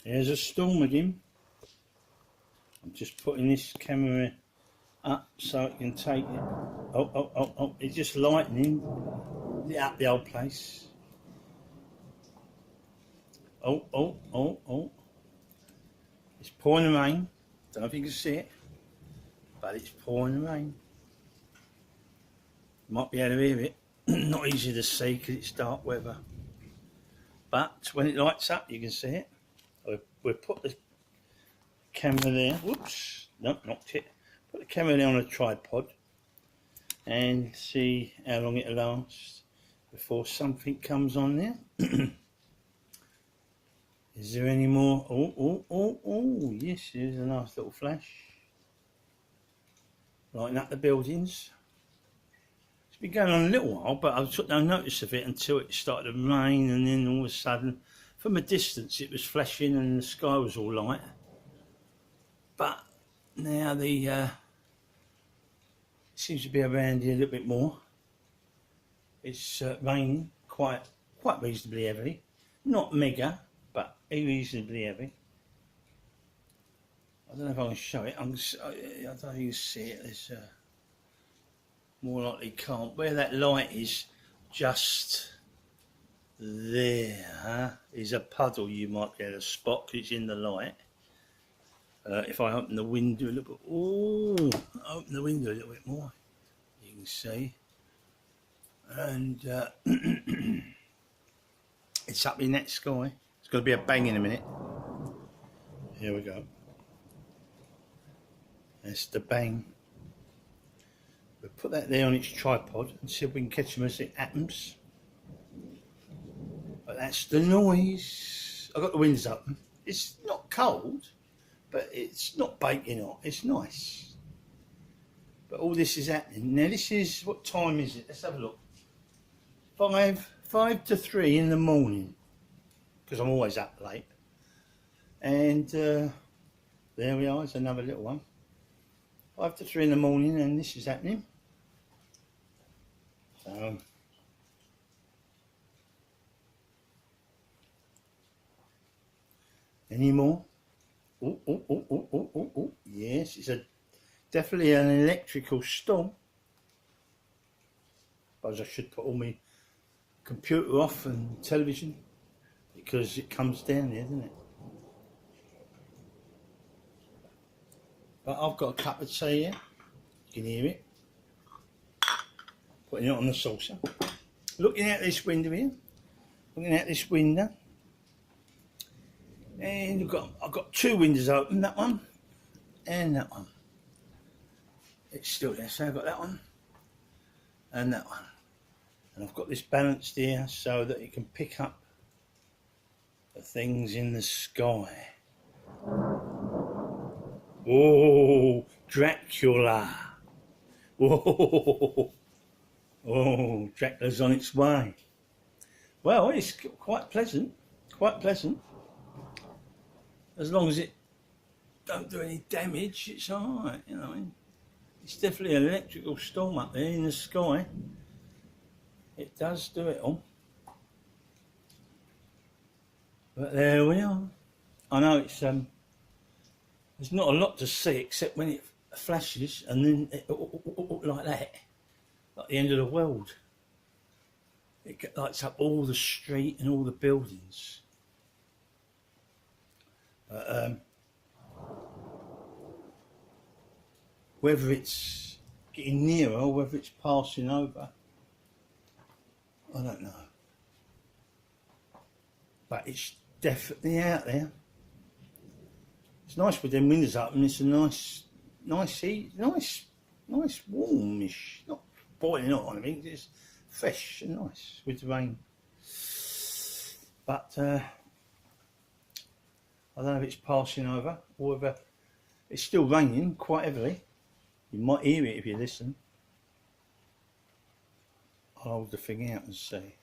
There's a storm again. I'm just putting this camera up so it can take it. Oh, it's just lightning up the old place. Oh. It's pouring the rain. Don't know if you can see it, but it's pouring the rain. You might be able to hear it. Not easy to see because it's dark weather. But when it lights up, you can see it. We'll put the camera there. Whoops, nope, knocked it. Put the camera there on a tripod and see how long it'll last before something comes on there. Is there any more? Oh, yes, there's a nice little flash. Lighting up the buildings. It's been going on a little while, but I took no notice of it until it started to rain, and then all of a sudden, from a distance, it was flashing and the sky was all light. But now it seems to be around here a little bit more. It's raining quite reasonably heavily. Not mega, but reasonably heavy. I don't know if I can show it. I don't know if you can see it. There's more likely can't. Where that light is, just there, is a puddle you might be able to spot because it's in the light. If I open the window a little bit, open the window a little bit more, you can see. And it's up in that sky. It's going to be a bang in a minute. Here we go. That's the bang. We'll put that there on its tripod and see if we can catch them as it happens. But that's the noise. I've got the windows open. It's not cold, but it's not baking hot. It's nice. But all this is happening. Now this is, what time is it? Let's have a look. 5 to 3 in the morning. Because I'm always up late. And there we are, it's another little one. 5 to 3 in the morning, and this is happening. So any more? Oh. Yes, it's definitely an electrical storm. Suppose I should put all my computer off and television because it comes down there, doesn't it? But I've got a cup of tea here. You can hear it. Putting it on the saucer. Looking out this window here. Looking out this window. And I've got two windows open, that one and that one. It's still there, so I've got that one and that one. And I've got this balanced here so that it can pick up the things in the sky. Oh, Dracula. Oh, Dracula's on its way. Well, it's quite pleasant, As long as it don't do any damage, it's alright, you know. It's definitely an electrical storm up there in the sky. It does do it all. But there we are. I know it's there's not a lot to see except when it flashes and then like that, like the end of the world. It lights up all the street and all the buildings. But whether it's getting nearer or whether it's passing over, I don't know. But it's definitely out there. It's nice with them windows up, and it's a nice warmish, not boiling hot. I mean, it's fresh and nice with the rain. But I don't know if it's passing over or whether it's still raining quite heavily. You might hear it if you listen. I'll hold the thing out and see.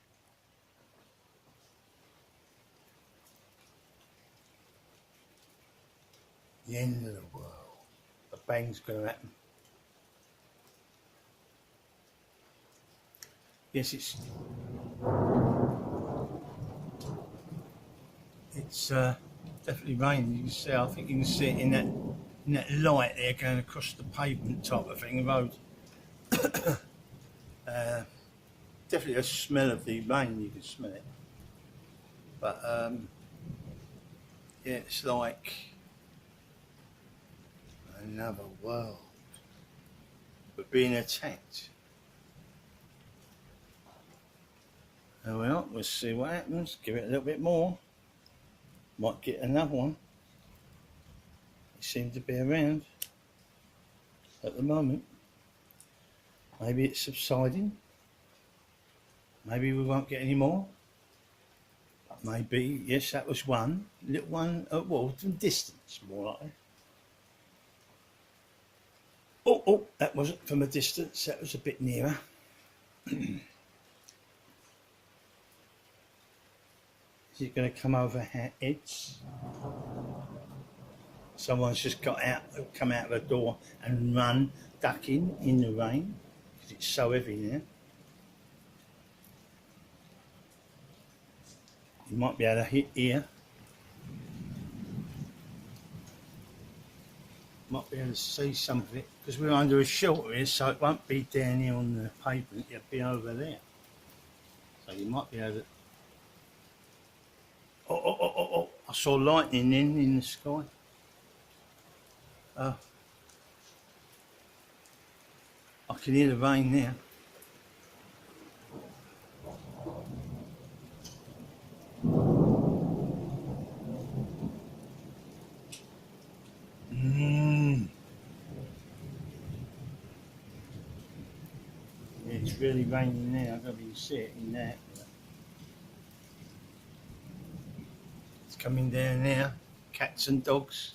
The end of the world. The bang's going to happen. Yes, it's definitely raining. You can see. I think you can see it in that light there going across the pavement type of thing, the road. Definitely a smell of the rain. You can smell it. But yeah, it's like another world. We're being attacked. Oh well, we'll see what happens. Give it a little bit more. Might get another one. They seem to be around at the moment. Maybe it's subsiding. Maybe we won't get any more. But maybe, yes, that was one. Little one, well, from distance, more likely. Oh, that wasn't from a distance. That was a bit nearer. Is it going to come over our heads? Someone's just come out of the door and run, ducking in the rain because it's so heavy now. You might be able to hit here. Might be able to see some of it because we're under a shelter here, so it won't be down here on the pavement. It'll be over there. So you might be able to. Oh! I saw lightning then in the sky. I can hear the rain now. It's really raining now. I don't know if you can see it in that. It's coming down now. Cats and dogs.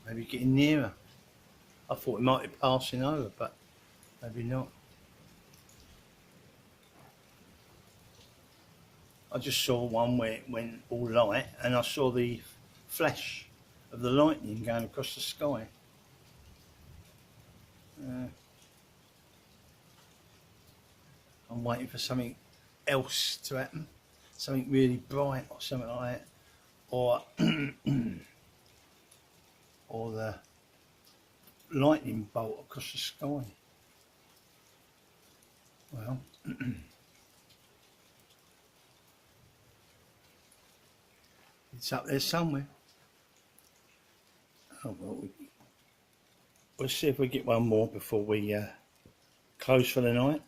Maybe getting nearer. I thought it might be passing over, but maybe not. I just saw one where it went all light and I saw the flash of the lightning going across the sky. I'm waiting for something else to happen, something really bright or something like that, or or the lightning bolt across the sky. Well, it's up there somewhere. Oh well, we'll see if we get one more before we close for the night.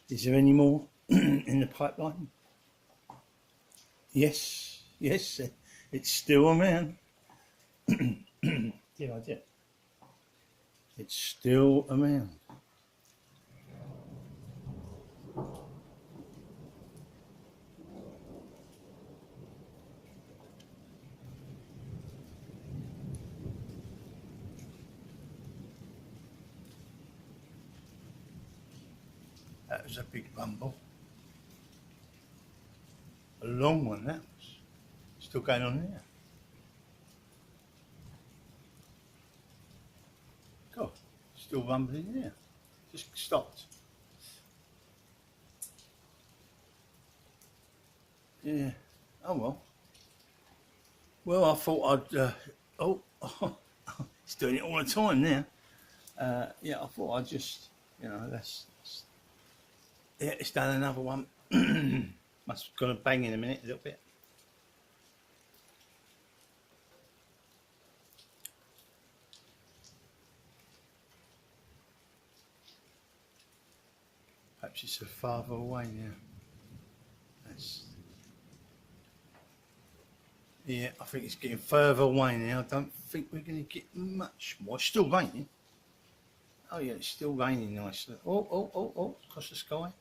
Is there any more in the pipeline? Yes, it's still around. Yeah, I did. It's still around. That was a big rumble. A long one, that was. Still going on there. God, still rumbling there. Just stopped. Yeah. Oh well. Well, I thought I'd. It's doing it all the time now. Yeah, I thought I'd just, that's yeah, it's done another one. Must have gonna bang in a minute, a little bit. Perhaps it's farther away now. Yeah, I think it's getting further away now. I don't think we're going to get much more. It's still raining. Oh yeah, it's still raining nicely. Oh, across the sky.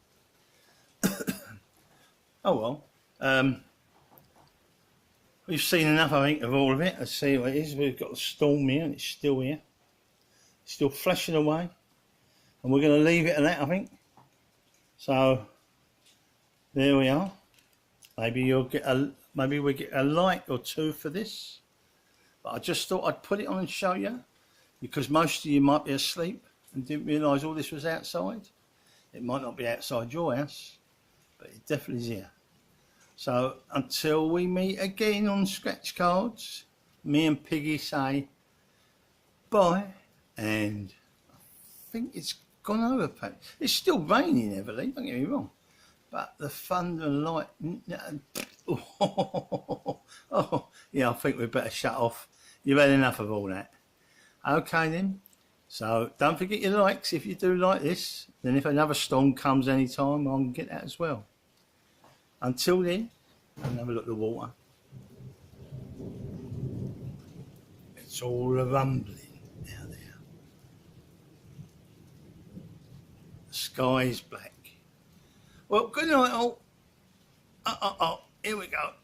Oh well. We've seen enough, I think, of all of it. Let's see what it is. We've got the storm here and it's still here. It's still flashing away. And we're going to leave it at that, I think. So, there we are. Maybe we'll get a like or two for this. But I just thought I'd put it on and show you, because most of you might be asleep and didn't realise all this was outside. It might not be outside your house, but it definitely is here. So until we meet again on scratch cards, me and Piggy say bye, and I think it's gone over, Pat. It's still raining heavily, don't get me wrong, but the thunder and lightning. Oh, yeah, I think we'd better shut off. You've had enough of all that. Okay then. So don't forget your likes if you do like this. Then if another storm comes anytime, I can get that as well. Until then, I'll have a look at the water. It's all a rumbling out there. The sky is black. Well, good night all. Here we go.